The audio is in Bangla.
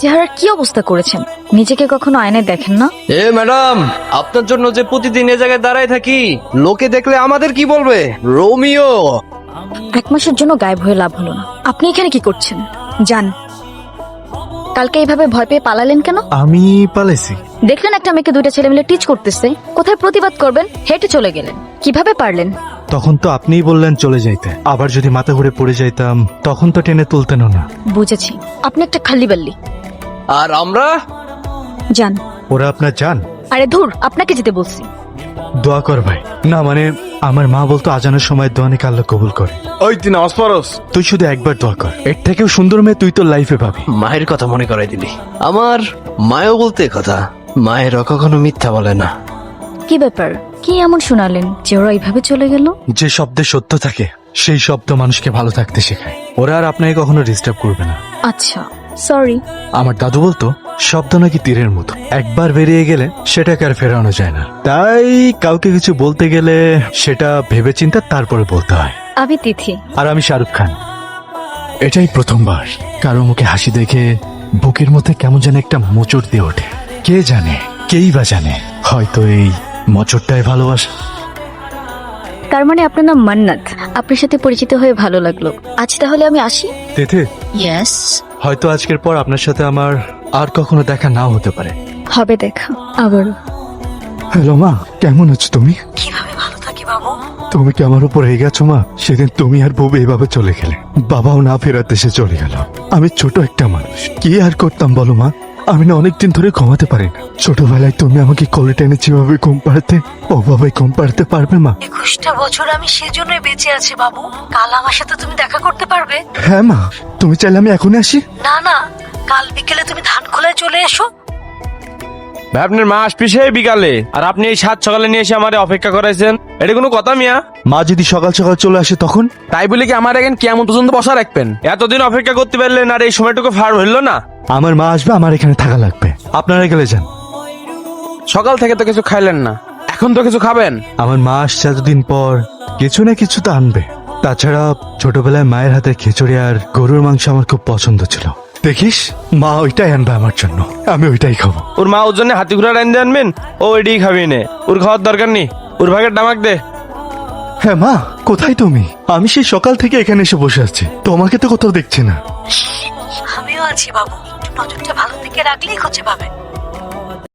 চেহারার কি অবস্থা করেছেন? নিজেকে কখনো আয়নায় দেখেন না? এ ম্যাডাম, আপনার জন্য যে প্রতিদিন এ জায়গায় দাঁড়ায় থাকি, লোকে দেখলে আমাদের কি বলবে? রোমিও। 1 মাসের জন্য গায়েব হয়ে লাভ হলো না। আপনি এখানে কি করছেন? যান। কালকে এইভাবে ভয় পেয়ে পালালেন কেন? আমি পালাইছি। দেখলেন একটা মেয়েকে 2টা ছেলে মিলে টিচ করতেছে, কোথায় প্রতিবাদ করবেন হেঁটে চলে গেলেন। কিভাবে পারলেন? তখন তো আপনিই বললেন চলে যাইতে। আবার যদি মাথা ঘুরে পড়ে যাইতাম তখন তো টেনে তুলতেন না। বুঝেছি, আপনি একটা খাল্লি বাল্লি। আর আমরা যান। ওরা আপনার জান। আরে ধুর, আপনাকে যেতে বলছি। দোয়া কর ভাই। না মানে আমার মা বলতো আজানের সময় দোয়া নাকি আল্লাহ কবুল করে। ওই তুই নামাজ পড়স? তুই শুধু একবার দোয়া কর, এর থেকেও সুন্দর মেয়ে তুই তোর লাইফে পাবি। মায়ের কথা মনে করাই দিলি। আমার মায়ও বলতে কথা, মায়েরও কখনো মিথ্যা বলে না। কি ব্যাপার? কি এমন শোনালেন যে ওরা এইভাবে চলে গেল? যে শব্দে সত্য থাকে সেই শব্দ মানুষকে ভালো থাকতে শেখায়। ওরা আর আপনাকে কখনো ডিস্টার্ব করবে না। আচ্ছা, সরি। আমার দাদু বলতো শব্দ নাকি তীরের মতো, একবার বেরিয়ে গেলে সেটাকে আর ফেরানো যায় না। তাই কাউকে কিছু বলতে গেলে সেটা ভেবে চিন্তা তারপরে বলতে হয়। আমি তিথি। আর আমি শাহরুখ খান। এটাই প্রথমবার কারো মুখে হাসি দেখে বুকের মধ্যে কেমন যেন একটা মোচড় দিয়ে ওঠে। কে জানে, কেই বা জানে, হয়তো এই মোচড়টাই ভালোবাসা। তার মানে আপনার নাম মান্নাত। আপনার সাথে পরিচিত হয়ে ভালো লাগলো। আজ তাহলে আমি আসি। তেথে, ইয়েস। হয়তো আজকের পর আপনার সাথে আমার আর কখনো দেখা নাও হতে পারে। হবে দেখা আবারও। হ্যালো মা, কেমন আছো তুমি? কিভাবে ভালো থাকি বাবু? তুমি কি আমার উপর রেগে গেছো মা? সেদিন তুমি আর বউ এভাবে চলে গেলে, বাবাও না ফেরার দেশে চলে গেল। আমি ছোট একটা মানুষ, কি আর করতাম বলো মা? আমি না অনেকদিন ধরে ঘুমাতে পারি না। ছোটবেলায় তুমি আমাকে কোলে টেনে যেভাবে ঘুম পাড়াতে, ওভাবে ঘুম পাড়াতে পারবে মা? 21টা বছর আমি সেজন্যই বেঁচে আছি বাবু। কাল আমার সাথে তুমি দেখা করতে পারবে? হ্যাঁ মা, তুমি চাইলে আমি এখনই আসি। না না, কাল বিকেলে তুমি ধান খোলায় চলে এসো। ভাই আপনার মা আসবি সেই বিকালে, আর আপনি এই 7 সকালে নিয়ে এসে আমার অপেক্ষা করাইছেন, এটা কোনো কথা মিয়া? মা যদি সকাল সকাল চলে আসে তখন? তাই বলে কি আমার এখন কেমন পর্যন্ত বসা রাখবেন? এতদিন অপেক্ষা করতে পারলেন আর এই সময়টুকু ফার হইল না? আমার মা আসবে, আমার এখানে থাকা লাগবে। আপনারা গেলে যান। সকাল থেকে তো কিছু খাইলেন না, এখন তো কিছু খাবেন। আমার মা আসছে এতদিন পর, কিছু না কিছু তো আনবে। তাছাড়া ছোটবেলায় মায়ের হাতের খিচুড়ি আর গরুর মাংস আমার খুব পছন্দ ছিল। দেখিস, মা ওইটাই আনবে আমার জন্য, আমি ওইটাই খাবো। ওর মা ওর জন্য হাতি ঘোড়া রাইন আনবেন, ও এটাই খাবি নে। ওর খাওয়ার দরকার নেই, ওর ভাগের ডামাক দে। হ্যাঁ মা, কোথায় তুমি? আমি সেই সকাল থেকে এখানে এসে বসে আছি, তোমাকে তো কোথাও দেখছি না। আমিও আছি বাবু, একটু নজরটা ভালো দিকে রাখলেই খুঁজে পাবে।